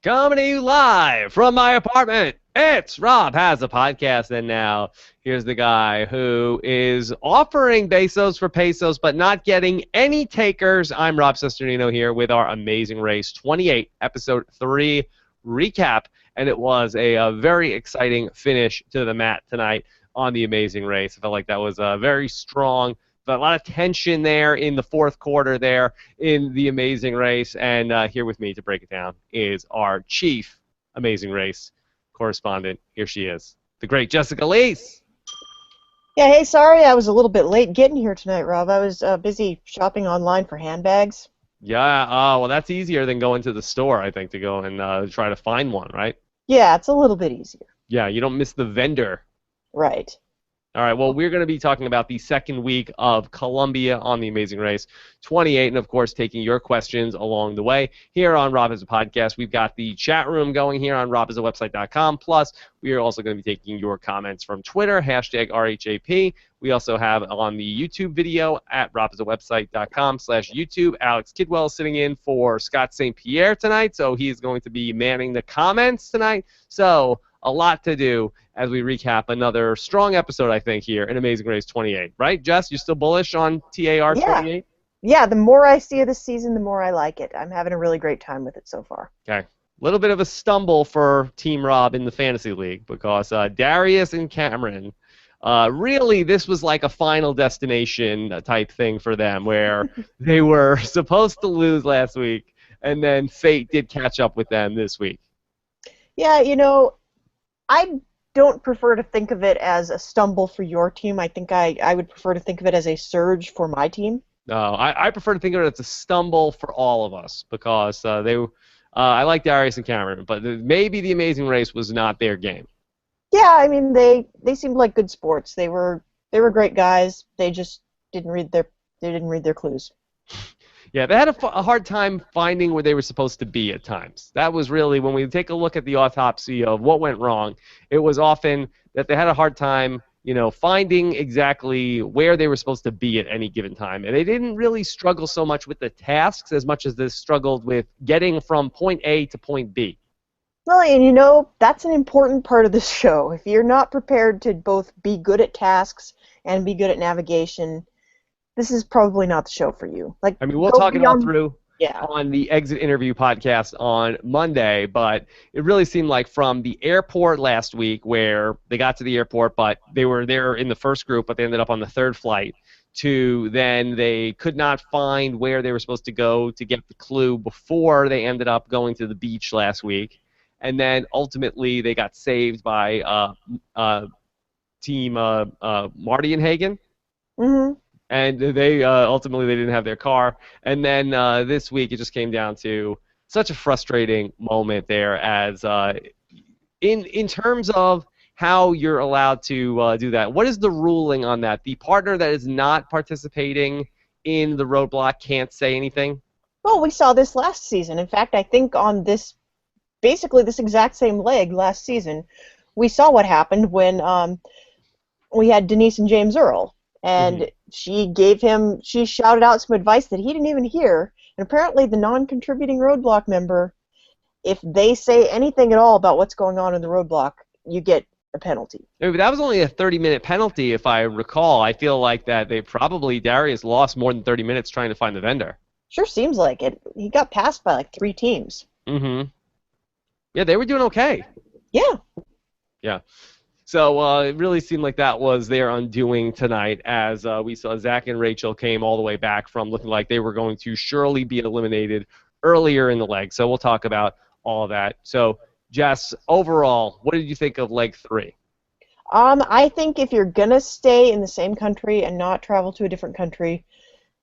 Coming to you live from my apartment. It's Rob Has a Podcast, and now here's the guy who is offering pesos for pesos, but not getting any takers. I'm Rob Cesternino here with our Amazing Race 28, Episode 3 recap, and it was a very exciting finish to the mat tonight on the Amazing Race. I felt like that was very strong. But a lot of tension there in the fourth quarter there in the Amazing Race. And here with me to break it down is our chief Amazing Race correspondent. Here she is, the great Jessica Liese. Yeah, hey, sorry I was a little bit late getting here tonight, Rob. I was busy shopping online for handbags. Yeah, well, that's easier than going to the store, I think, to go and try to find one, right? Yeah, it's a little bit easier. Yeah, you don't miss the vendor. Right. All right, well, we're going to be talking about the second week of Columbia on the Amazing Race 28, and, of course, taking your questions along the way. Here on Rob Has a Podcast, we've got the chat room going here on robhasawebsite.com, plus we are also going to be taking your comments from Twitter, hashtag RHAP. We also have on the YouTube video at robhasawebsite.com/YouTube. Alex Kidwell is sitting in for Scott St. Pierre tonight, so he's going to be manning the comments tonight. So a lot to do as we recap another strong episode, I think, here in Amazing Race 28. Right, Jess? You still bullish on TAR 28? Yeah, the more I see of this season, the more I like it. I'm having a really great time with it so far. Okay. A little bit of a stumble for Team Rob in the Fantasy League because Darius and Cameron, really this was like a final destination type thing for them where they were supposed to lose last week, and then fate did catch up with them this week. Yeah, I don't prefer to think of it as a stumble for your team. I think I would prefer to think of it as a surge for my team. No, I prefer to think of it as a stumble for all of us because I like Darius and Cameron, but maybe the Amazing Race was not their game. Yeah, I mean they seemed like good sports. They were great guys. They just didn't read their clues. Yeah, they had a hard time finding where they were supposed to be at times. That was really, when we take a look at the autopsy of what went wrong, it was often that they had a hard time, finding exactly where they were supposed to be at any given time. And they didn't really struggle so much with the tasks as much as they struggled with getting from point A to point B. Well, and that's an important part of this show. If you're not prepared to both be good at tasks and be good at navigation, this is probably not the show for you. We'll talk it all through Yeah. on the Exit Interview podcast on Monday, but it really seemed like from the airport last week where they got to the airport, but they were there in the first group, but they ended up on the third flight, to then they could not find where they were supposed to go to get the clue before they ended up going to the beach last week. And then ultimately they got saved by Team Marty and Hagen. Mm-hmm. And they ultimately they didn't have their car. And then this week it just came down to such a frustrating moment there as in terms of how you're allowed to do that. What is the ruling on that? The partner that is not participating in the roadblock can't say anything? Well, we saw this last season. In fact, I think on basically this exact same leg last season, we saw what happened when we had Denise and James Earl. And she shouted out some advice that he didn't even hear. And apparently the non-contributing roadblock member, if they say anything at all about what's going on in the roadblock, you get a penalty. Maybe that was only a 30-minute penalty, if I recall. I feel like that Darius lost more than 30 minutes trying to find the vendor. Sure seems like it. He got passed by like 3 teams. Mm-hmm. Yeah, they were doing okay. Yeah. Yeah. So it really seemed like that was their undoing tonight as we saw Zach and Rachel came all the way back from looking like they were going to surely be eliminated earlier in the leg. So we'll talk about all of that. So, Jess, overall, what did you think of leg 3? I think if you're going to stay in the same country and not travel to a different country,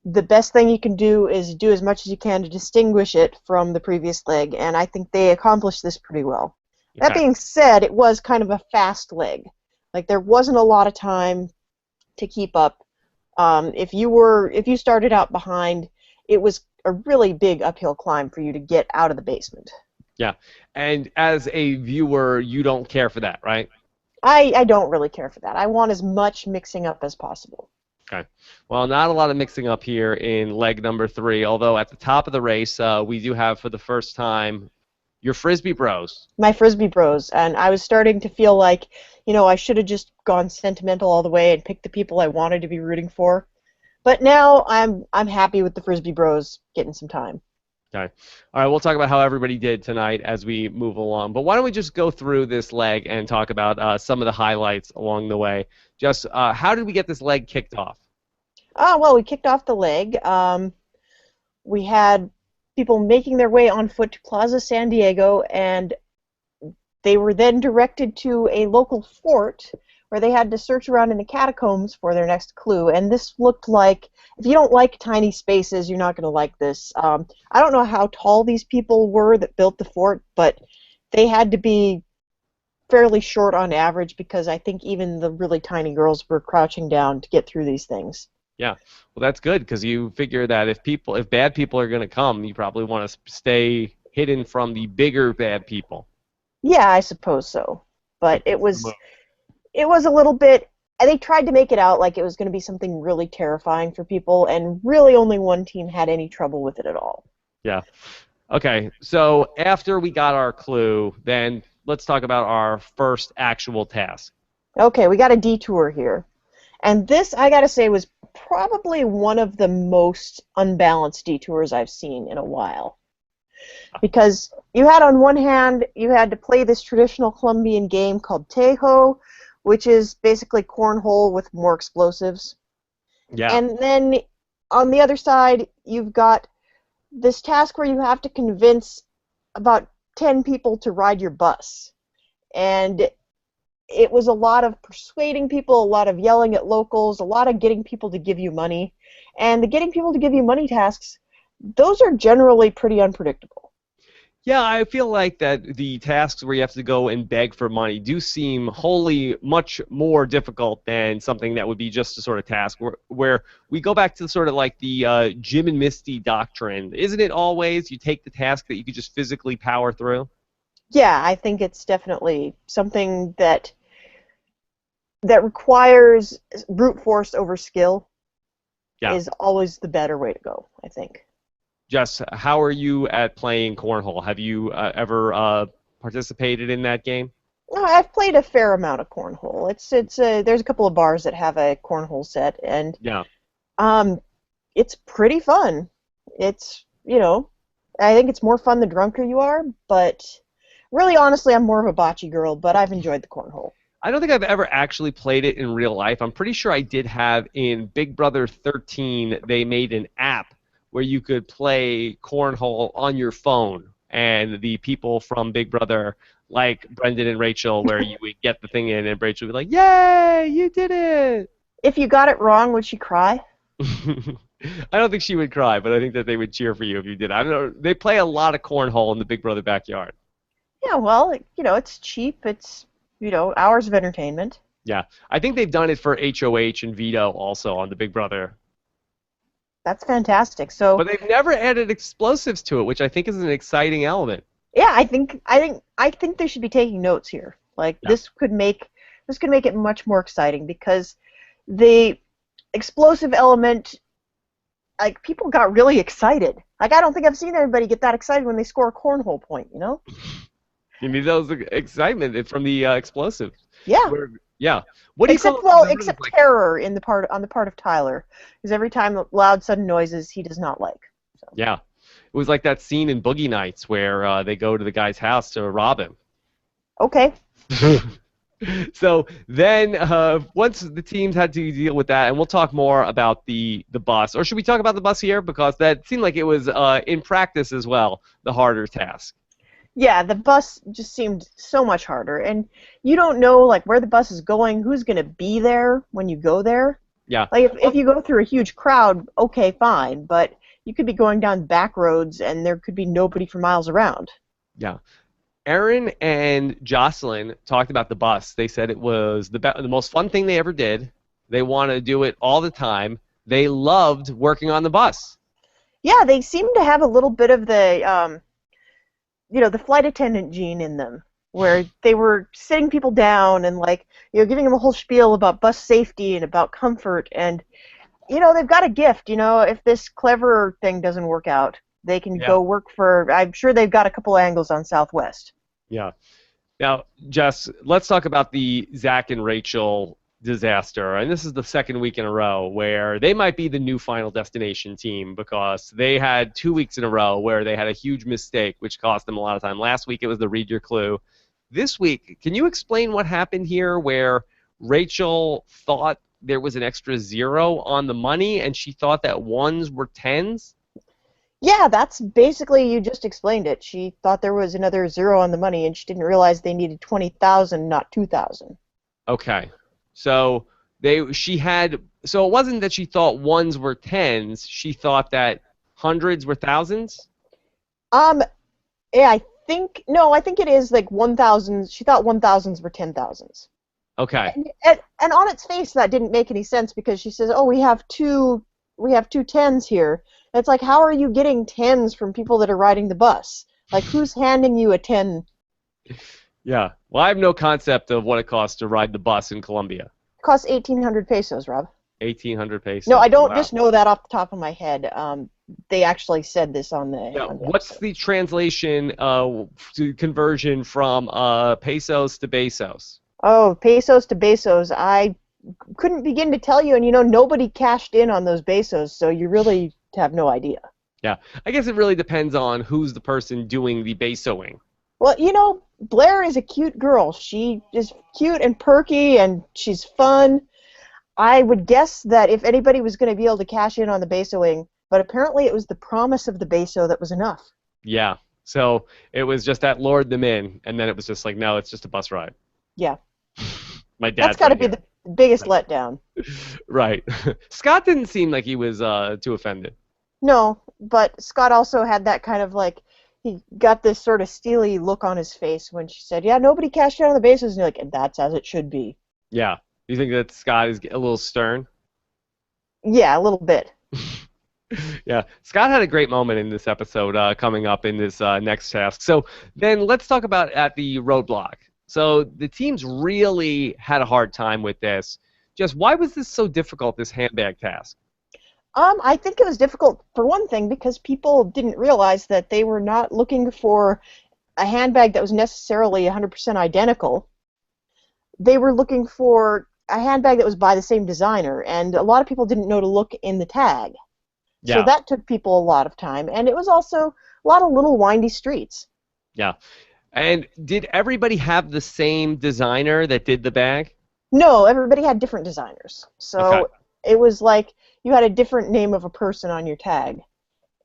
the best thing you can do is do as much as you can to distinguish it from the previous leg, and I think they accomplished this pretty well. That being said, it was kind of a fast leg. Like, there wasn't a lot of time to keep up. If you started out behind, it was a really big uphill climb for you to get out of the basement. Yeah, and as a viewer, you don't care for that, right? I don't really care for that. I want as much mixing up as possible. Okay. Well, not a lot of mixing up here in leg number 3, although at the top of the race, we do have for the first time Your Frisbee Bros. My Frisbee Bros. And I was starting to feel like, I should have just gone sentimental all the way and picked the people I wanted to be rooting for. But now I'm happy with the Frisbee Bros getting some time. Okay. All right, we'll talk about how everybody did tonight as we move along. But why don't we just go through this leg and talk about some of the highlights along the way. Just how did we get this leg kicked off? Well, we kicked off the leg. We had people making their way on foot to Plaza San Diego, and they were then directed to a local fort where they had to search around in the catacombs for their next clue. And this looked like, if you don't like tiny spaces, you're not going to like this. I don't know how tall these people were that built the fort, but they had to be fairly short on average, because I think even the really tiny girls were crouching down to get through these things. Yeah, well, that's good, because you figure that if bad people are going to come, you probably want to stay hidden from the bigger bad people. Yeah, I suppose so. But it was a little bit. They tried to make it out like it was going to be something really terrifying for people, and really only one team had any trouble with it at all. Yeah. Okay, so after we got our clue, then let's talk about our first actual task. Okay, we got a detour here. And this, I gotta say, was probably one of the most unbalanced detours I've seen in a while. Because you had, on one hand, you had to play this traditional Colombian game called Tejo, which is basically cornhole with more explosives. Yeah. And then on the other side, you've got this task where you have to convince about 10 people to ride your bus. And it was a lot of persuading people, a lot of yelling at locals, a lot of getting people to give you money. And the getting people to give you money tasks, those are generally pretty unpredictable. Yeah, I feel like that the tasks where you have to go and beg for money do seem wholly much more difficult than something that would be just a sort of task where we go back to sort of like the Jim and Misty doctrine. Isn't it always you take the task that you could just physically power through? Yeah, I think it's definitely something that requires brute force over skill. Yeah. Is always the better way to go, I think. Jess, how are you at playing cornhole? Have you ever participated in that game? No, I've played a fair amount of cornhole. There's a couple of bars that have a cornhole set, and yeah, it's pretty fun. It's I think it's more fun the drunker you are, but really, honestly, I'm more of a bocce girl, but I've enjoyed the cornhole. I don't think I've ever actually played it in real life. I'm pretty sure I did have in Big Brother 13, they made an app where you could play cornhole on your phone, and the people from Big Brother, like Brendan and Rachel, where you would get the thing in and Rachel would be like, "Yay, you did it!" If you got it wrong, would she cry? I don't think she would cry, but I think that they would cheer for you if you did. I don't know. They play a lot of cornhole in the Big Brother backyard. Yeah, well, it's cheap. It's hours of entertainment. Yeah, I think they've done it for HOH and Vito also on the Big Brother. That's fantastic. So, but they've never added explosives to it, which I think is an exciting element. Yeah, I think they should be taking notes here. Like this could make it much more exciting, because the explosive element, like, people got really excited. Like, I don't think I've seen anybody get that excited when they score a cornhole point. You mean those excitement from the explosives? Yeah. Yeah. What do you except call except terror on the part of Tyler, because every time loud sudden noises he does not like. So. Yeah, it was like that scene in Boogie Nights where they go to the guy's house to rob him. Okay. So then, once the teams had to deal with that, and we'll talk more about the bus, or should we talk about the bus here, because that seemed like it was in practice as well the harder task. Yeah, the bus just seemed so much harder, and you don't know like where the bus is going, who's going to be there when you go there. Yeah. Like if you go through a huge crowd, okay, fine, but you could be going down back roads and there could be nobody for miles around. Yeah. Aaron and Jocelyn talked about the bus. They said it was the most fun thing they ever did. They want to do it all the time. They loved working on the bus. Yeah, they seem to have a little bit of the the flight attendant gene in them, where they were sitting people down and giving them a whole spiel about bus safety and about comfort, and they've got a gift. If this clever thing doesn't work out, They can Yeah. go work for, I'm sure they've got a couple angles on Southwest. Yeah. Now, Jess, let's talk about the Zach and Rachel disaster. And this is the second week in a row where they might be the new Final Destination team because they had 2 weeks in a row where they had a huge mistake, which cost them a lot of time. Last week it was the read your clue. This week, can you explain what happened here where Rachel thought there was an extra 0 on the money and she thought that ones were tens? Yeah, that's basically, you just explained it. She thought there was another 0 on the money, and she didn't realize they needed 20,000, not 2,000. Okay. So so it wasn't that she thought ones were tens, she thought that hundreds were thousands? Um, yeah, I think it is like 1,000. She thought 1,000s were 10,000s. Okay. And on its face, that didn't make any sense because she says, "Oh, we have two tens here." And it's like, how are you getting tens from people that are riding the bus? Like, who's handing you a 10? Yeah. Well, I have no concept of what it costs to ride the bus in Colombia. It costs 1,800 pesos, Rob. 1,800 pesos. No, I don't Wow. just know that off the top of my head. They actually said this on the. Yeah, on the what's episode. the translation to conversion from pesos to pesos? Oh, pesos to pesos. I couldn't begin to tell you, and nobody cashed in on those pesos, so you really have no idea. Yeah. I guess it really depends on who's the person doing the pesoing. Well, Blair is a cute girl. She is cute and perky, and she's fun. I would guess that if anybody was going to be able to cash in on the besoing, but apparently it was the promise of the beso that was enough. Yeah. So it was just that lured them in, and then it was just like, no, it's just a bus ride. Yeah. My dad's That's got to right be here. the biggest letdown. Right. Scott didn't seem like he was too offended. No, but Scott also had that kind of like, he got this sort of steely look on his face when she said, "Yeah, nobody cashed in on the bases," and you're like, "That's as it should be." Yeah. You think that Scott is a little stern? Yeah, a little bit. Yeah. Scott had a great moment in this episode coming up in this next task. So then let's talk about at the Roadblock. So the teams really had a hard time with this. Just why was this so difficult, this handbag task? I think it was difficult for one thing because people didn't realize that they were not looking for a handbag that was necessarily 100% identical. They were looking for a handbag that was by the same designer, and a lot of people didn't know to look in the tag. So Yeah. that took people a lot of time, and it was also a lot of little windy streets. Yeah. And did everybody have the same designer that did the bag? No, everybody had different designers. So Okay. it was like you had a different name of a person on your tag,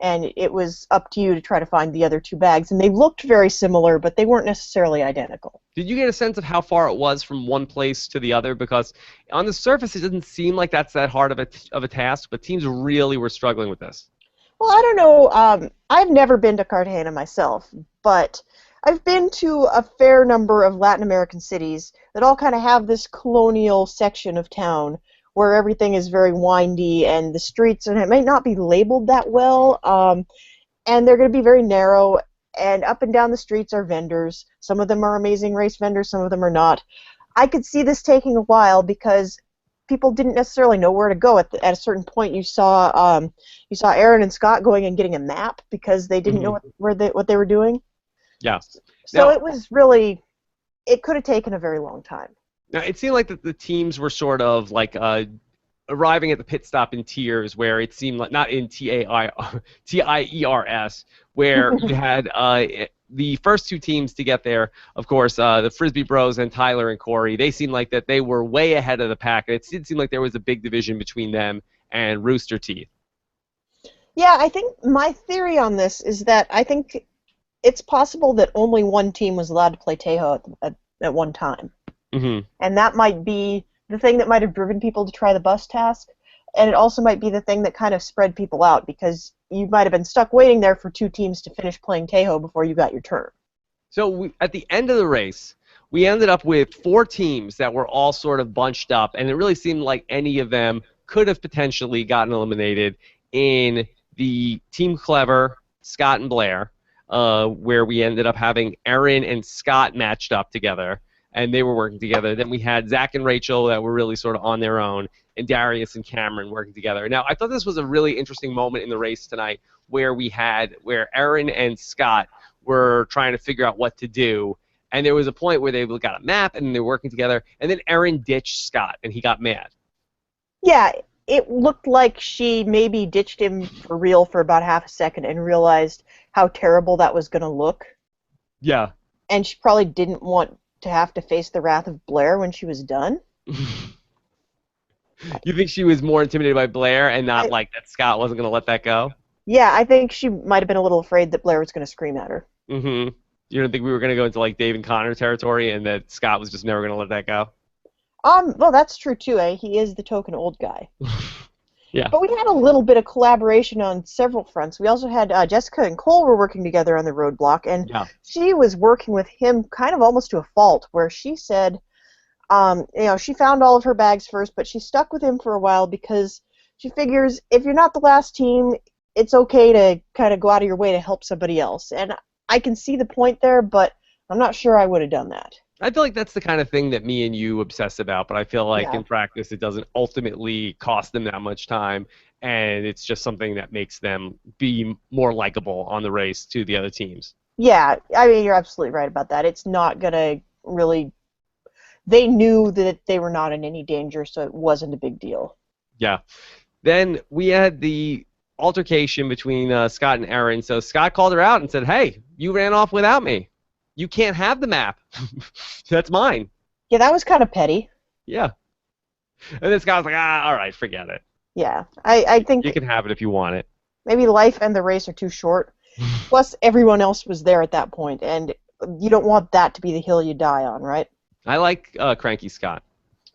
and it was up to you to try to find the other two bags. And they looked very similar, but they weren't necessarily identical. Did you get a sense of how far it was from one place to the other? Because on the surface, it doesn't seem like that's that hard of a task, but teams really were struggling with this. Well, I don't know. I've never been to Cartagena myself, but I've been to a fair number of Latin American cities that all kind of have this colonial section of town where everything is very windy and the streets, and it may not be labeled that well, and they're going to be very narrow, and up and down the streets are vendors. Some of them are amazing race vendors, some of them are not. I could see this taking a while because people didn't necessarily know where to go. At a certain point, you saw Aaron and Scott going and getting a map because they didn't know what they were doing. Yeah. So Now, it was really, it could have taken a very long time. now it seemed like the teams were sort of like arriving at the pit stop in tiers, where it seemed like not in TIERS, where you had the first two teams to get there. Of course, the Frisbee Bros and Tyler and Corey. They seemed like that they were way ahead of the pack. It did seem like there was a big division between them and Rooster Teeth. Yeah, I think my theory on this is that I think it's possible that only one team was allowed to play Tejo at one time. Mm-hmm. And that might be the thing that might have driven people to try the bus task. And it also might be the thing that kind of spread people out because you might have been stuck waiting there for two teams to finish playing Tejo before you got your turn. So at the end of the race, we ended up with 4 teams that were all sort of bunched up, and it really seemed like any of them could have potentially gotten eliminated in the Team Clever, Scott and Blair, where we ended up having Aaron and Scott matched up together. and they were working together. Then we had Zach and Rachel that were really sort of on their own, and Darius and Cameron working together. Now, I thought this was a really interesting moment in the race tonight where Aaron and Scott were trying to figure out what to do. And there was a point where they got a map, and they were working together, and then Aaron ditched Scott, and he got mad. Yeah, it looked like she maybe ditched him for real for about half a second and realized how terrible that was going to look. Yeah. And she probably didn't want to have to face the wrath of Blair when she was done. You think she was more intimidated by Blair and not like that Scott wasn't going to let that go? Yeah, I think she might have been a little afraid that Blair was going to scream at her. Mm-hmm. You don't think we were going to go into like Dave and Connor territory and that Scott was just never going to let that go? Well, that's true too, eh? He is the token old guy. Yeah. But we had a little bit of collaboration on several fronts. We also had Jessica and Cole were working together on the Roadblock, and she was working with him kind of almost to a fault, where she said, she found all of her bags first, but she stuck with him for a while because she figures if you're not the last team, it's okay to kind of go out of your way to help somebody else. And I can see the point there, but I'm not sure I would have done that. I feel like that's the kind of thing that me and you obsess about, but I feel like in practice it doesn't ultimately cost them that much time, and it's just something that makes them be more likable on the race to the other teams. Yeah, I mean, you're absolutely right about that. It's not going to really... They knew that they were not in any danger, so it wasn't a big deal. Yeah. Then we had the altercation between Scott and Aaron. So Scott called her out and said, hey, you ran off without me. You can't have the map. That's mine. Yeah, that was kind of petty. Yeah. And then Scott was like, all right, forget it. Yeah, I think... You can have it if you want it. Maybe life and the race are too short. Plus, everyone else was there at that point, and you don't want that to be the hill you die on, right? I like Cranky Scott.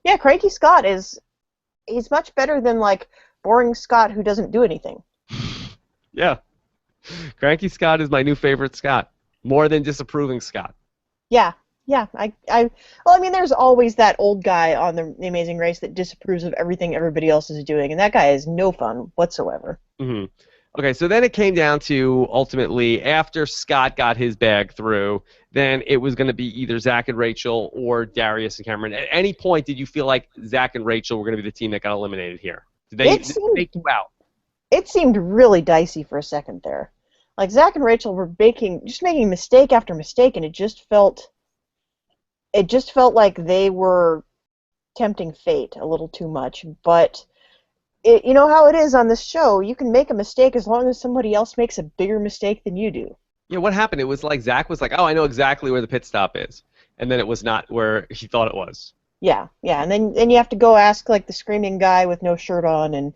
Yeah, Cranky Scott he's much better than, like, boring Scott who doesn't do anything. Yeah. Cranky Scott is my new favorite Scott. More than disapproving Scott. Yeah. Well, I mean, there's always that old guy on the Amazing Race that disapproves of everything everybody else is doing, and that guy is no fun whatsoever. Mm-hmm. Okay, so then it came down to, ultimately, after Scott got his bag through, then it was going to be either Zach and Rachel or Darius and Cameron. At any point, did you feel like Zach and Rachel were going to be the team that got eliminated here? Did they take you out? It seemed really dicey for a second there. Like, Zach and Rachel were making mistake after mistake, and it just felt like they were tempting fate a little too much. But you know how it is on this show. You can make a mistake as long as somebody else makes a bigger mistake than you do. Yeah, what happened? It was like Zach was like, oh, I know exactly where the pit stop is. And then it was not where he thought it was. Yeah, and then you have to go ask, like, the screaming guy with no shirt on, and,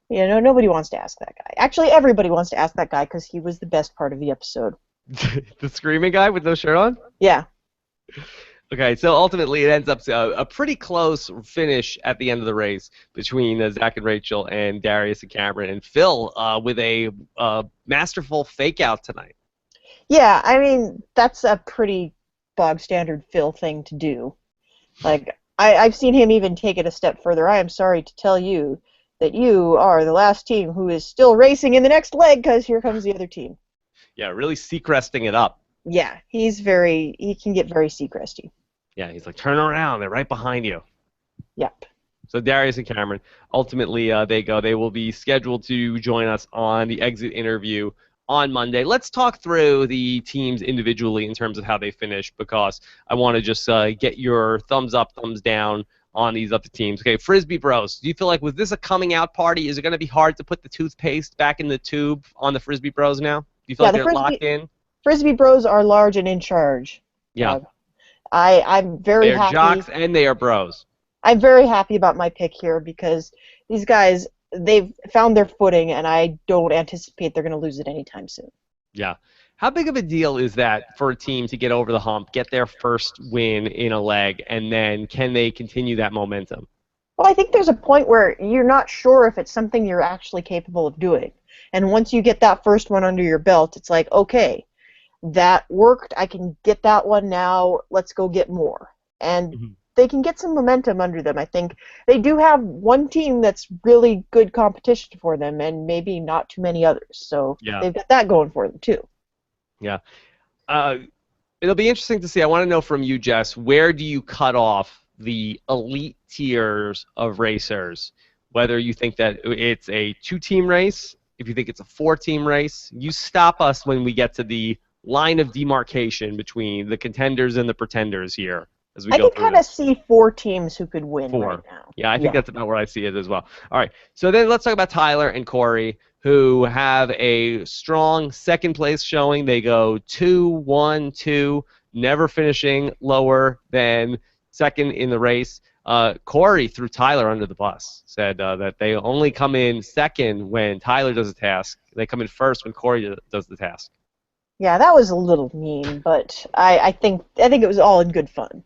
nobody wants to ask that guy. Actually, everybody wants to ask that guy because he was the best part of the episode. The screaming guy with no shirt on? Yeah. Okay, so ultimately it ends up a pretty close finish at the end of the race between Zach and Rachel and Darius and Cameron and Phil with a masterful fake-out tonight. Yeah, I mean, that's a pretty bog-standard Phil thing to do. Like, I've seen him even take it a step further. I am sorry to tell you that you are the last team who is still racing in the next leg because here comes the other team. Yeah, really Seacresting it up. Yeah, he can get very Seacresty. Yeah, he's like, turn around, they're right behind you. Yep. So Darius and Cameron, ultimately they go. They will be scheduled to join us on the exit interview on Monday. Let's talk through the teams individually in terms of how they finish, because I want to just get your thumbs up, thumbs down on these other teams. Okay, Frisbee Bros. Do you feel like, was this a coming out party? Is it going to be hard to put the toothpaste back in the tube on the Frisbee Bros now? Do you feel like they're locked in? Frisbee Bros are large and in charge. Yeah. I'm very happy. They're jocks and they are bros. I'm very happy about my pick here because these guys, they've found their footing, and I don't anticipate they're going to lose it anytime soon. Yeah. How big of a deal is that for a team to get over the hump, get their first win in a leg, and then can they continue that momentum? Well, I think there's a point where you're not sure if it's something you're actually capable of doing. And once you get that first one under your belt, it's like, okay, that worked. I can get that one now. Let's go get more. And they can get some momentum under them. I think they do have one team that's really good competition for them, and maybe not too many others. So they've got that going for them too. Yeah. It'll be interesting to see. I want to know from you, Jess, where do you cut off the elite tiers of racers? Whether you think that it's a 2-team race, if you think it's a 4-team race, you stop us when we get to the line of demarcation between the contenders and the pretenders here as we I go can through kind of this. see 4 teams who could win right 4. now. Yeah, I think that's about where I see it as well. All right, so then let's talk about Tyler and Corey, who have a strong second place showing. They go 2-1-2, never finishing lower than second in the race. Corey threw Tyler under the bus, said that they only come in second when Tyler does a task. They come in first when Corey does the task. Yeah, that was a little mean, but I think it was all in good fun.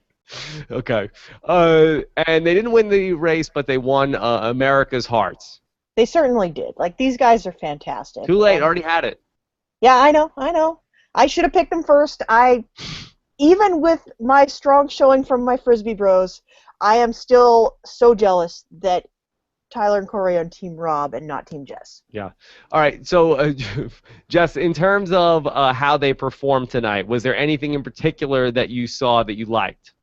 Okay. And they didn't win the race, but they won America's Hearts. They certainly did. Like, these guys are fantastic. Too late, already had it. Yeah, I know. I should have picked them first. Even with my strong showing from my Frisbee bros, I am still so jealous that Tyler and Corey are on Team Rob and not Team Jess. Yeah. All right. So, Jess, in terms of how they performed tonight, was there anything in particular that you saw that you liked?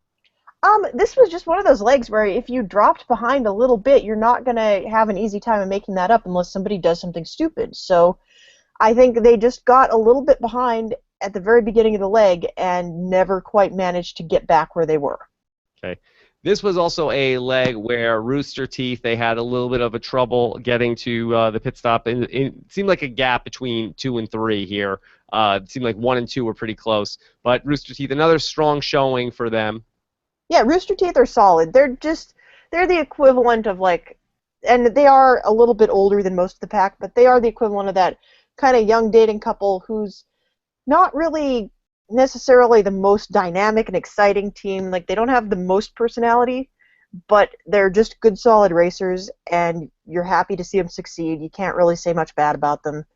This was just one of those legs where if you dropped behind a little bit, you're not going to have an easy time of making that up unless somebody does something stupid. So I think they just got a little bit behind at the very beginning of the leg and never quite managed to get back where they were. Okay. This was also a leg where Rooster Teeth, they had a little bit of a trouble getting to the pit stop. And it seemed like a gap between 2 and 3 here. It seemed like 1 and 2 were pretty close. But Rooster Teeth, another strong showing for them. Yeah, Rooster Teeth are solid. They're the equivalent of, like, and they are a little bit older than most of the pack, but they are the equivalent of that kind of young dating couple who's not really necessarily the most dynamic and exciting team. Like, they don't have the most personality, but they're just good, solid racers, and you're happy to see them succeed. You can't really say much bad about them.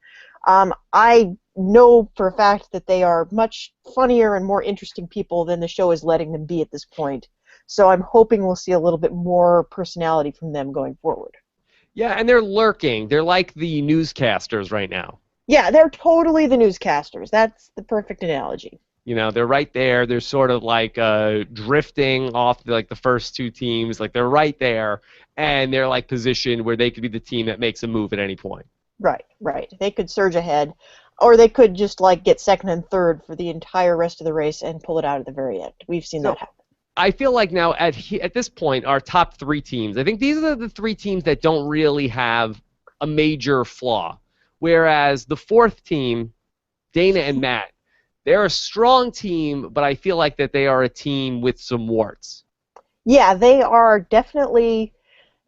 I know for a fact that they are much funnier and more interesting people than the show is letting them be at this point. So I'm hoping we'll see a little bit more personality from them going forward. Yeah, and they're lurking. They're like the newscasters right now. Yeah, they're totally the newscasters. That's the perfect analogy. You know, they're right there. They're sort of like drifting off like the first 2 teams. Like, they're right there, and they're like positioned where they could be the team that makes a move at any point. Right. They could surge ahead, or they could just like get second and third for the entire rest of the race and pull it out at the very end. We've seen that happen. I feel like now at this point, our top 3 teams, I think these are the 3 teams that don't really have a major flaw. Whereas the 4th team, Dana and Matt, they're a strong team, but I feel like that they are a team with some warts. Yeah, they are definitely,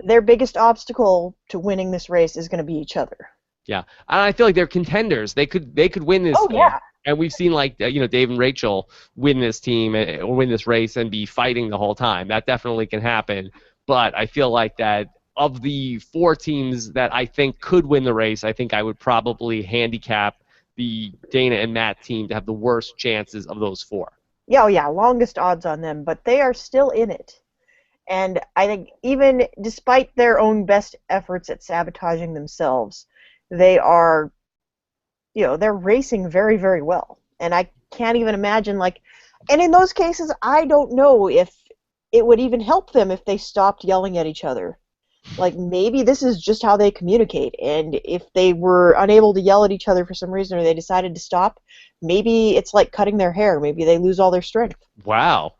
their biggest obstacle to winning this race is going to be each other. Yeah, and I feel like they're contenders. They could win this thing. Yeah. And we've seen like Dave and Rachel win this team or win this race and be fighting the whole time. That definitely can happen. But I feel like that of the 4 teams that I think could win the race, I think I would probably handicap the Dana and Matt team to have the worst chances of those 4. Yeah, longest odds on them, but they are still in it. And I think even despite their own best efforts at sabotaging themselves, they are, they're racing very, very well. And I can't even imagine, and in those cases, I don't know if it would even help them if they stopped yelling at each other. Like, maybe this is just how they communicate, and if they were unable to yell at each other for some reason or they decided to stop, maybe it's like cutting their hair. Maybe they lose all their strength. Wow.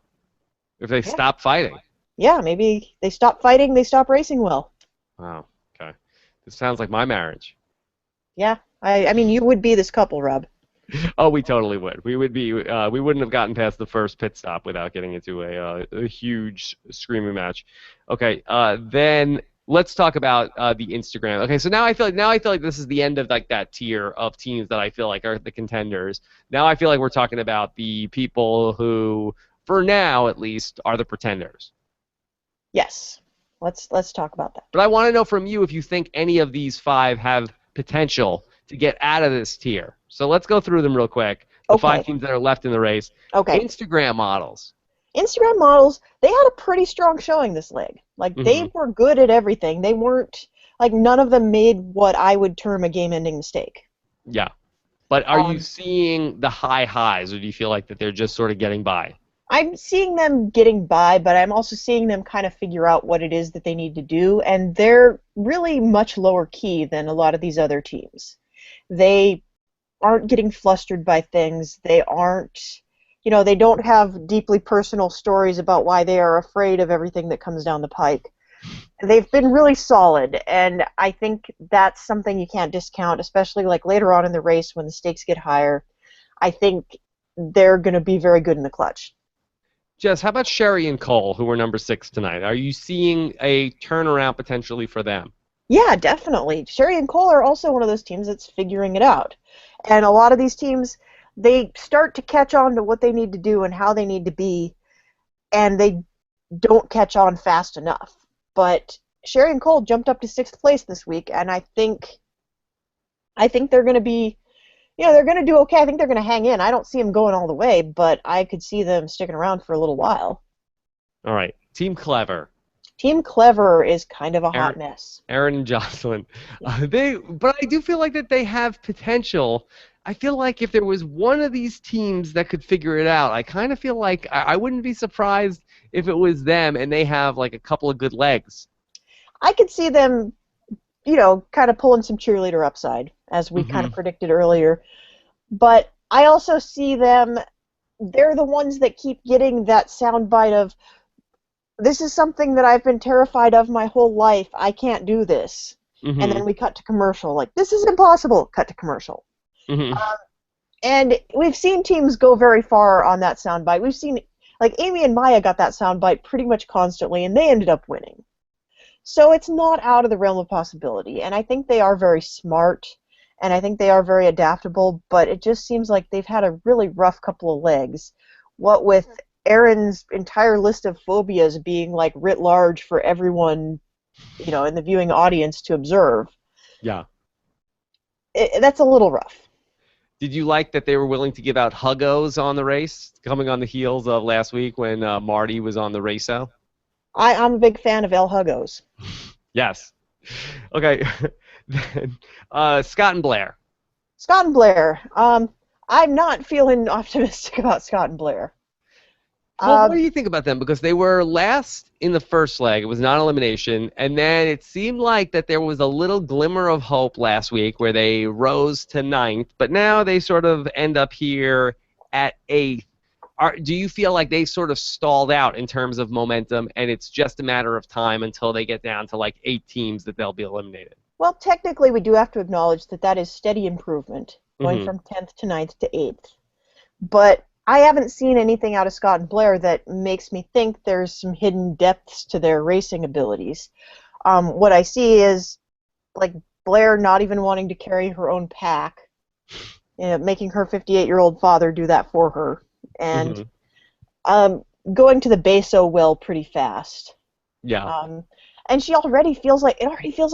If they stop fighting. Yeah, maybe they stop fighting, they stop racing well. Wow. Okay. This sounds like my marriage. Yeah. I mean, you would be this couple, Rob. Oh, we totally would. We would be. We wouldn't have gotten past the first pit stop without getting into a huge screaming match. Okay. Then let's talk about the Instagram. Okay. So now I feel like this is the end of like that tier of teams that I feel like are the contenders. Now I feel like we're talking about the people who, for now at least, are the pretenders. Yes. Let's talk about that. But I want to know from you if you think any of these 5 have potential to get out of this tier. So let's go through them real quick. The 5 teams that are left in the race. Okay. Instagram models. Instagram models, they had a pretty strong showing this leg. Like, they were good at everything. They weren't, none of them made what I would term a game-ending mistake. Yeah. But are you seeing the high highs, or do you feel like that they're just sort of getting by? I'm seeing them getting by, but I'm also seeing them kind of figure out what it is that they need to do, and they're really much lower key than a lot of these other teams. They aren't getting flustered by things. They aren't, they don't have deeply personal stories about why they are afraid of everything that comes down the pike. They've been really solid, and I think that's something you can't discount, especially like later on in the race when the stakes get higher. I think they're going to be very good in the clutch. Jess, how about Sherry and Cole, who were number 6 tonight? Are you seeing a turnaround potentially for them? Yeah, definitely. Sherry and Cole are also one of those teams that's figuring it out. And a lot of these teams, they start to catch on to what they need to do and how they need to be, and they don't catch on fast enough. But Sherry and Cole jumped up to 6th place this week, and I think they're going to be, they're going to do okay. I think they're going to hang in. I don't see them going all the way, but I could see them sticking around for a little while. All right. Team Clever. Team Clever is kind of a hot mess. Aaron and Jocelyn. But I do feel like that they have potential. I feel like if there was one of these teams that could figure it out, I kind of feel like I wouldn't be surprised if it was them and they have like a couple of good legs. I could see them, kind of pulling some cheerleader upside, as we kind of predicted earlier. But I also see them, they're the ones that keep getting that soundbite of, this is something that I've been terrified of my whole life. I can't do this. And then we cut to commercial. Like, this is impossible. Cut to commercial. And we've seen teams go very far on that soundbite. We've seen, like, Amy and Maya got that soundbite pretty much constantly, and they ended up winning. So it's not out of the realm of possibility. And I think they are very smart, and I think they are very adaptable, but it just seems like they've had a really rough couple of legs. What with Aaron's entire list of phobias being like writ large for everyone, in the viewing audience to observe. Yeah. That's a little rough. Did you like that they were willing to give out huggos on the race, coming on the heels of last week when Marty was on the race-o? I'm a big fan of El Huggos. Yes. Okay. Then, Scott and Blair. Scott and Blair. I'm not feeling optimistic about Scott and Blair. Well, what do you think about them? Because they were last in the first leg. It was non-elimination. And then it seemed like that there was a little glimmer of hope last week where they rose to 9th. But now they sort of end up here at 8th. Do you feel like they sort of stalled out in terms of momentum, and it's just a matter of time until they get down to like 8 teams that they'll be eliminated? Well, technically, we do have to acknowledge that is steady improvement, going from 10th to 9th to 8th. But I haven't seen anything out of Scott and Blair that makes me think there's some hidden depths to their racing abilities. What I see is, like, Blair not even wanting to carry her own pack, making her 58-year-old father do that for her, and going to the base well pretty fast. Yeah. And it already feels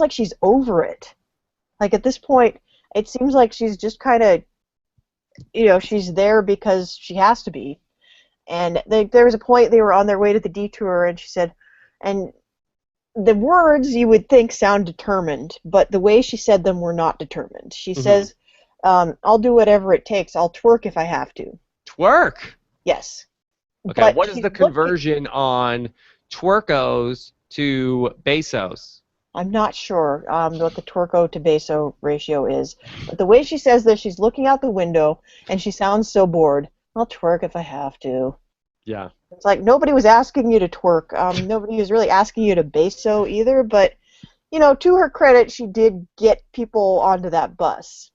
like she's over it. Like, at this point, it seems like she's just kind of, she's there because she has to be. And there was a point they were on their way to the Detour, and she said, and the words you would think sound determined, but the way she said them were not determined. She says, I'll do whatever it takes. I'll twerk if I have to. Twerk? Yes. Okay, but what is the conversion on twerkos to besos? I'm not sure what the twerko to beso ratio is, but the way she says this, she's looking out the window, and she sounds so bored. I'll twerk if I have to. Yeah. It's like nobody was asking you to twerk. Nobody was really asking you to beso either, but, to her credit, she did get people onto that bus.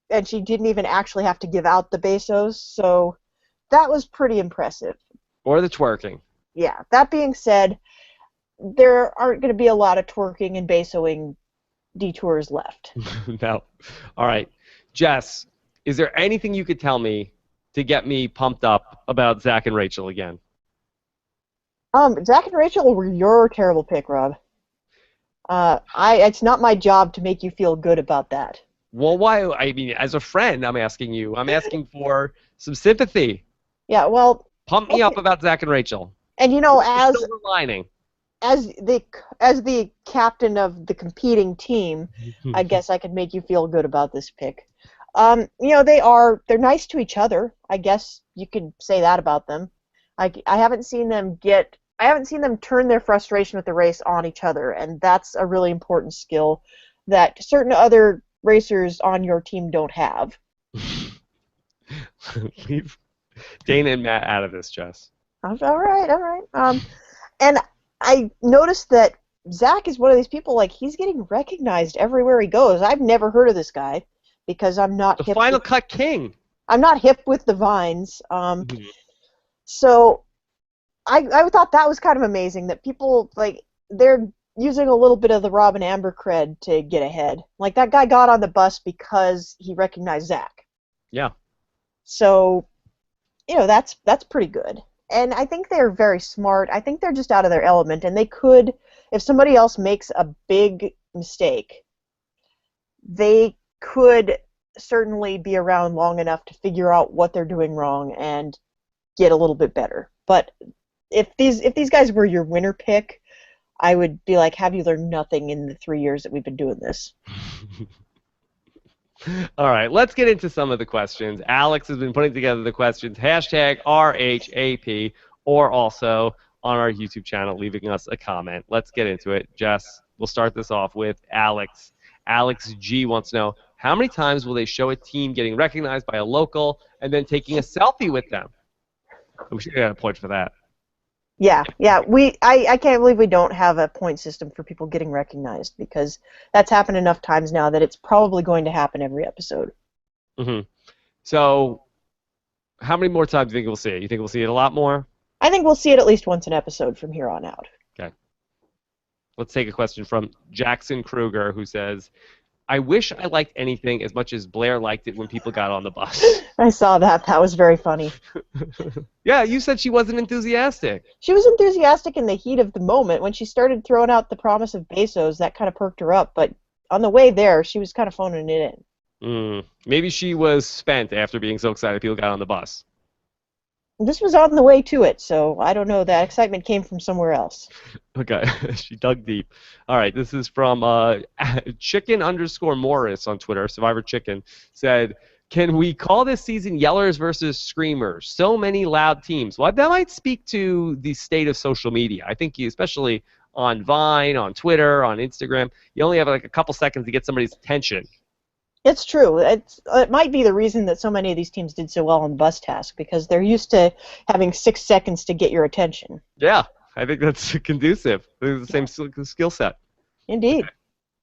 And she didn't even actually have to give out the besos, so that was pretty impressive. Or the twerking. Yeah. That being said, there aren't going to be a lot of twerking and besoing detours left. No. All right. Jess, is there anything you could tell me to get me pumped up about Zach and Rachel again? Zach and Rachel were your terrible pick, Rob. It's not my job to make you feel good about that. Well, why? I mean, as a friend, I'm asking you. I'm asking for some sympathy. Yeah, well... Pump me up about Zach and Rachel. And, silver lining. As the captain of the competing team, I guess I could make you feel good about this pick. They're nice to each other. I guess you could say that about them. I haven't seen them turn their frustration with the race on each other, and that's a really important skill that certain other racers on your team don't have. Leave Dana and Matt out of this, Jess. All right. And I noticed that Zach is one of these people, like, he's getting recognized everywhere he goes. I've never heard of this guy because I'm not The Final Cut King. I'm not hip with the vines. Mhm. So I thought that was kind of amazing that people, like, they're using a little bit of the Rob and Amber cred to get ahead. Like, that guy got on the bus because he recognized Zach. Yeah. So, that's pretty good. And I think they're very smart. I think they're just out of their element, and they could, if somebody else makes a big mistake, they could certainly be around long enough to figure out what they're doing wrong and get a little bit better. But if these guys were your winner pick, I would be like, have you learned nothing in the 3 years that we've been doing this? All right, let's get into some of the questions. Alex has been putting together the questions, hashtag RHAP, or also on our YouTube channel, leaving us a comment. Let's get into it. Jess, we'll start this off with Alex. Alex G wants to know, how many times will they show a team getting recognized by a local and then taking a selfie with them? We should get a point for that. Yeah. I can't believe we don't have a point system for people getting recognized, because that's happened enough times now that it's probably going to happen every episode. Mm-hmm. So, how many more times do you think we'll see it? You think we'll see it a lot more? I think we'll see it at least once an episode from here on out. Okay. Let's take a question from Jackson Kruger, who says, I wish I liked anything as much as Blair liked it when people got on the bus. I saw that. That was very funny. Yeah, you said she wasn't enthusiastic. She was enthusiastic in the heat of the moment. When she started throwing out the promise of Bezos, that kind of perked her up. But on the way there, she was kind of phoning it in. Maybe she was spent after being so excited people got on the bus. This was on the way to it, so I don't know. That excitement came from somewhere else. Okay, she dug deep. All right, this is from Chicken_Morris on Twitter. Survivor Chicken said, "Can we call this season Yellers versus Screamers? So many loud teams." Well, that might speak to the state of social media. I think especially on Vine, on Twitter, on Instagram, you only have like a couple seconds to get somebody's attention. It's true. It might be the reason that so many of these teams did so well on bus task, because they're used to having 6 seconds to get your attention. Yeah, I think that's conducive. It's the same skill set. Indeed. Okay.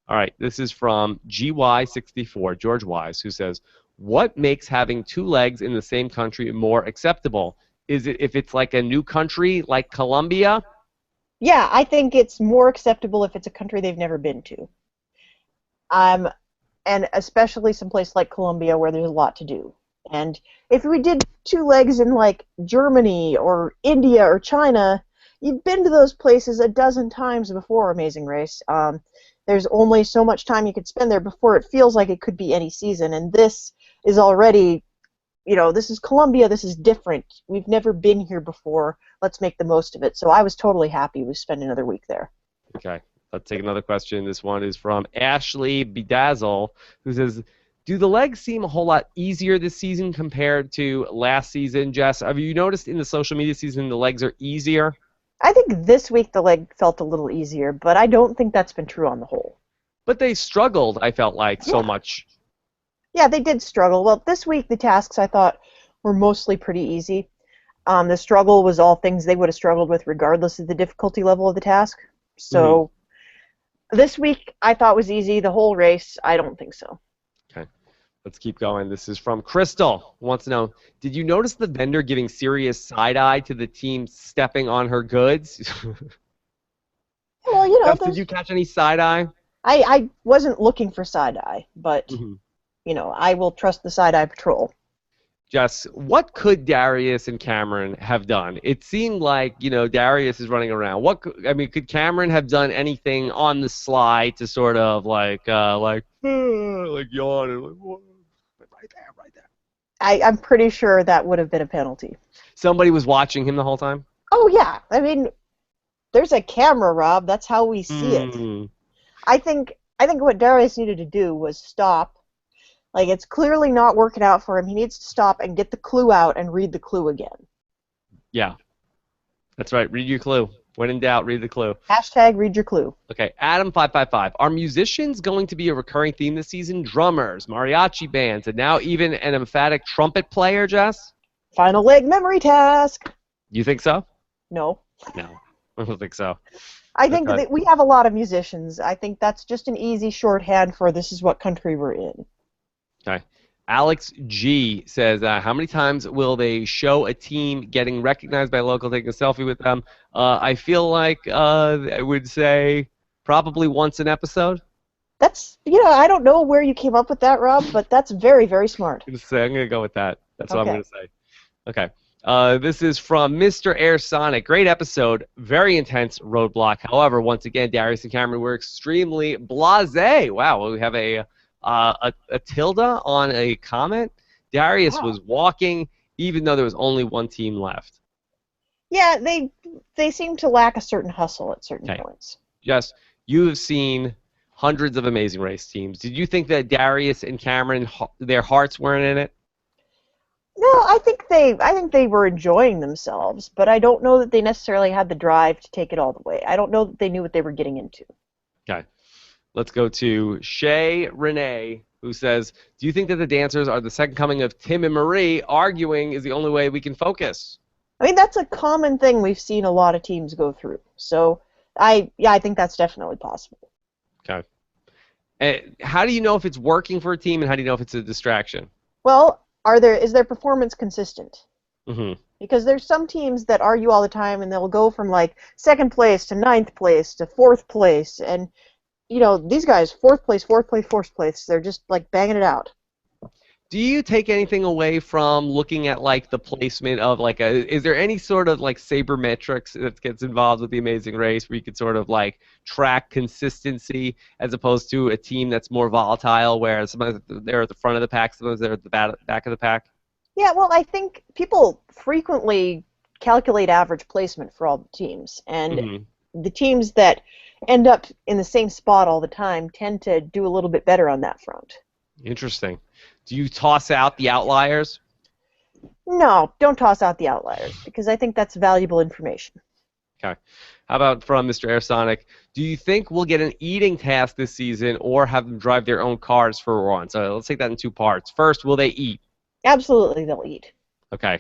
All right, this is from GY64, George Wise, who says, what makes having 2 legs in the same country more acceptable? Is it if it's like a new country like Colombia? Yeah, I think it's more acceptable if it's a country they've never been to. And especially someplace like Colombia where there's a lot to do. And if we did 2 legs in like Germany or India or China, you've been to those places a dozen times before Amazing Race. There's only so much time you could spend there before it feels like it could be any season. And this is already, this is Colombia, this is different. We've never been here before. Let's make the most of it. So I was totally happy we spent another week there. Okay. Let's take another question. This one is from Ashley Bedazzle, who says, do the legs seem a whole lot easier this season compared to last season? Jess, have you noticed in the social media season the legs are easier? I think this week the leg felt a little easier, but I don't think that's been true on the whole. But they struggled, I felt like, so much. Yeah, they did struggle. Well, this week the tasks I thought were mostly pretty easy. The struggle was all things they would have struggled with regardless of the difficulty level of the task. So this week I thought was easy. The whole race, I don't think so. Okay. Let's keep going. This is from Crystal, who wants to know, did you notice the vendor giving serious side-eye to the team stepping on her goods? Well, Jeff, did you catch any side-eye? I wasn't looking for side-eye, but, I will trust the side-eye patrol. Jess, what could Darius and Cameron have done? It seemed like, Darius is running around. Could Cameron have done anything on the sly to sort of like yawn and like, whoa, right there. I'm pretty sure that would have been a penalty. Somebody was watching him the whole time? Oh, yeah. I mean, there's a camera, Rob. That's how we see it. I think what Darius needed to do was stop, Like, it's clearly not working out for him. He needs to stop and get the clue out and read the clue again. Yeah, that's right. Read your clue. When in doubt, read the clue. Hashtag read your clue. Okay, Adam555. Are musicians going to be a recurring theme this season? Drummers, mariachi bands, and now even an emphatic trumpet player, Jess? Final leg memory task. You think so? No. No, I don't think so. I think that we have a lot of musicians. I think that's just an easy shorthand for this is what country we're in. Okay. Alex G says, how many times will they show a team getting recognized by a local, taking a selfie with them? I feel like I would say probably once an episode. That's, I don't know where you came up with that, Rob, but that's very, very smart. I'm going to go with that. That's what I'm going to say. Okay. This is from Mr. Air Sonic. Great episode. Very intense roadblock. However, once again, Darius and Cameron were extremely blasé. Wow, we have a tilde on a comment. Darius was walking even though there was only one team left. Yeah, they seem to lack a certain hustle at certain points. Jess, you have seen hundreds of Amazing Race teams. Did you think that Darius and Cameron, their hearts weren't in it? No, I think they were enjoying themselves, but I don't know that they necessarily had the drive to take it all the way. I don't know that they knew what they were getting into. Okay. Let's go to Shay Renee, who says, do you think that the dancers are the second coming of Tim and Marie? Arguing is the only way we can focus. I mean, that's a common thing we've seen a lot of teams go through. So, I think that's definitely possible. Okay. And how do you know if it's working for a team, and how do you know if it's a distraction? Well, is their performance consistent? Mm-hmm. Because there's some teams that argue all the time, and they'll go from like second place to ninth place to fourth place, and these guys fourth place, fourth place. They're just like banging it out. Do you take anything away from looking at like the placement of like is there any sort of like sabermetrics that gets involved with the Amazing Race where you could sort of like track consistency as opposed to a team that's more volatile where sometimes they're at the front of the pack, sometimes they're at the back of the pack? Yeah, well, I think people frequently calculate average placement for all the teams, and the teams that end up in the same spot all the time tend to do a little bit better on that front. Interesting. Do you toss out the outliers? No, don't toss out the outliers, because I think that's valuable information. Okay. How about from Mr. Airsonic? Do you think we'll get an eating task this season or have them drive their own cars for one? So let's take that in two parts. First, will they eat? Absolutely, they'll eat. Okay.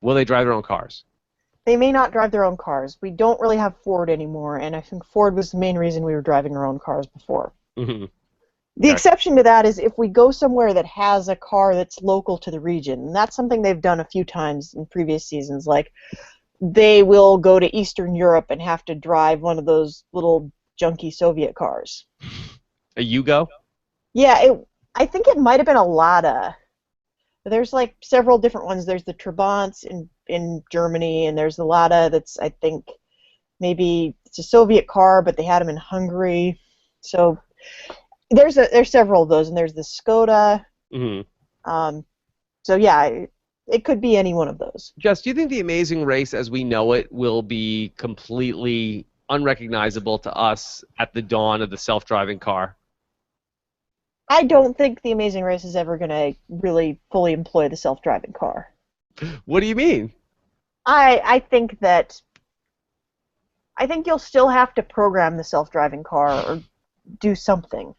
Will they drive their own cars? They may not drive their own cars. We don't really have Ford anymore, and I think Ford was the main reason we were driving our own cars before. Mm-hmm. The exception to that is if we go somewhere that has a car that's local to the region, and that's something they've done a few times in previous seasons. Like, they will go to Eastern Europe and have to drive one of those little junky Soviet cars. A Yugo? Yeah, I think it might have been a Lada. There's like several different ones. There's the Trabants in Germany, and there's the Lada that's, I think, maybe it's a Soviet car, but they had them in Hungary. So there's several of those, and there's the Skoda. Mm-hmm. So yeah, it could be any one of those. Jess, do you think the Amazing Race as we know it will be completely unrecognizable to us at the dawn of the self-driving car? I don't think the Amazing Race is ever going to really fully employ the self-driving car. What do you mean? I think you'll still have to program the self-driving car or do something.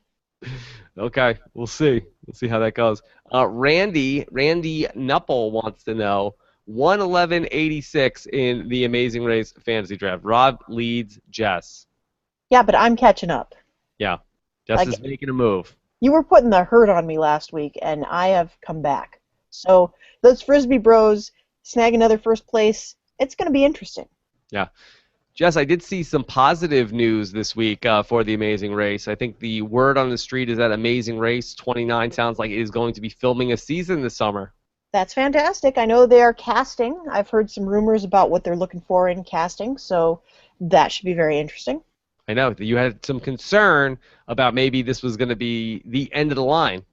Okay, we'll see. We'll see how that goes. Randy Nuppel wants to know 111.86 in the Amazing Race fantasy draft. Rob leads Jess. Yeah, but I'm catching up. Yeah, Jess is making a move. You were putting the hurt on me last week, and I have come back. So those Frisbee Bros snag another first place. It's going to be interesting. Yeah. Jess, I did see some positive news this week for the Amazing Race. I think the word on the street is that Amazing Race 29 sounds like it is going to be filming a season this summer. That's fantastic. I know they are casting. I've heard some rumors about what they're looking for in casting, so that should be very interesting. I know. You had some concern about maybe this was going to be the end of the line.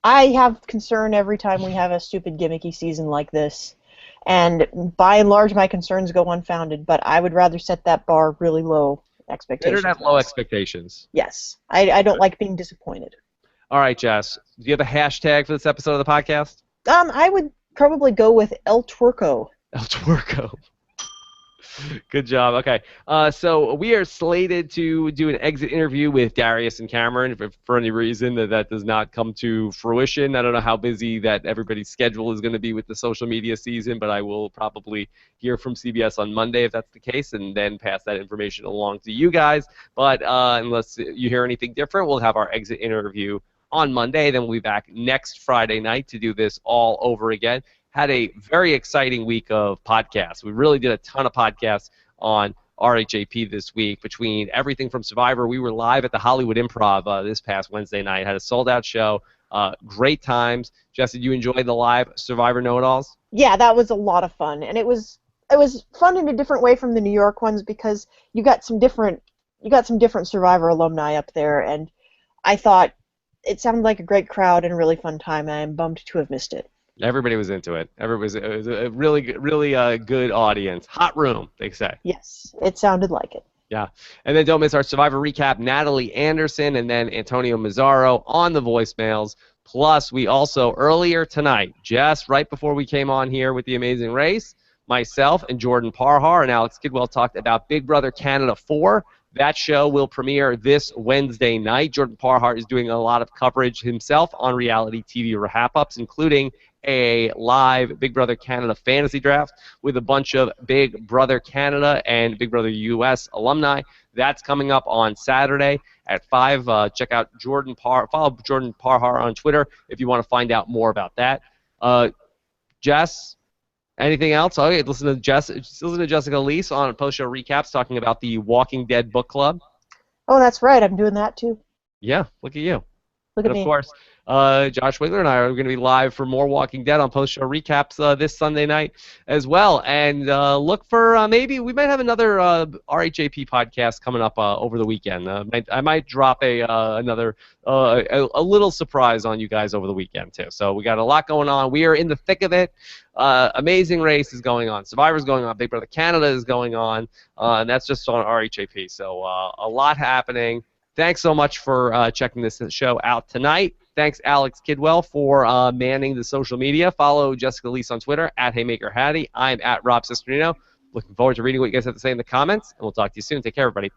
I have concern every time we have a stupid gimmicky season like this. And by and large, my concerns go unfounded, but I would rather set that bar really low expectations. Better to have low expectations. Yes. I don't like being disappointed. All right, Jess. Do you have a hashtag for this episode of the podcast? I would probably go with El Twerco. El Twerco. Good job. Okay. So we are slated to do an exit interview with Darius and Cameron. If for any reason that does not come to fruition, I don't know how busy that everybody's schedule is going to be with the social media season, but I will probably hear from CBS on Monday if that's the case, and then pass that information along to you guys. But unless you hear anything different, we'll have our exit interview on Monday. Then we'll be back next Friday night to do this all over again. Had a very exciting week of podcasts. We really did a ton of podcasts on RHAP this week, between everything from Survivor. We were live at the Hollywood Improv this past Wednesday night. Had a sold-out show. Great times. Jesse, did you enjoy the live Survivor Know-It-Alls? Yeah, that was a lot of fun, and it was fun in a different way from the New York ones because you got some different Survivor alumni up there, and I thought it sounded like a great crowd and a really fun time, and I'm bummed to have missed it. Everybody was into it. It was a really good audience. Hot room, they say. Yes, it sounded like it. Yeah. And then don't miss our Survivor recap, Natalie Anderson and then Antonio Mazzaro on the voicemails. Plus, we also, earlier tonight, just right before we came on here with The Amazing Race, myself and Jordan Parhar and Alex Kidwell talked about Big Brother Canada 4. That show will premiere this Wednesday night. Jordan Parhar is doing a lot of coverage himself on reality TV wrap-ups, including a live Big Brother Canada fantasy draft with a bunch of Big Brother Canada and Big Brother US alumni. That's coming up on Saturday at 5. Check out follow Jordan Parhar on Twitter if you want to find out more about that. Jess, anything else? Oh, yeah, listen to Jessica Liese on post-show recaps talking about the Walking Dead book club. Oh, that's right. I'm doing that too. Yeah, look at you. Look at me. Of course, Josh Wigler and I are going to be live for more Walking Dead on post-show recaps this Sunday night as well. And look for maybe we might have another RHAP podcast coming up over the weekend. I might drop another a little surprise on you guys over the weekend too. So we got a lot going on. We are in the thick of it. Amazing Race is going on. Survivor's going on. Big Brother Canada is going on. And that's just on RHAP. So a lot happening. Thanks so much for checking this show out tonight. Thanks, Alex Kidwell, for manning the social media. Follow Jessica Liese on Twitter, @HaymakerHattie. I'm @RobCesternino. Looking forward to reading what you guys have to say in the comments, and we'll talk to you soon. Take care, everybody.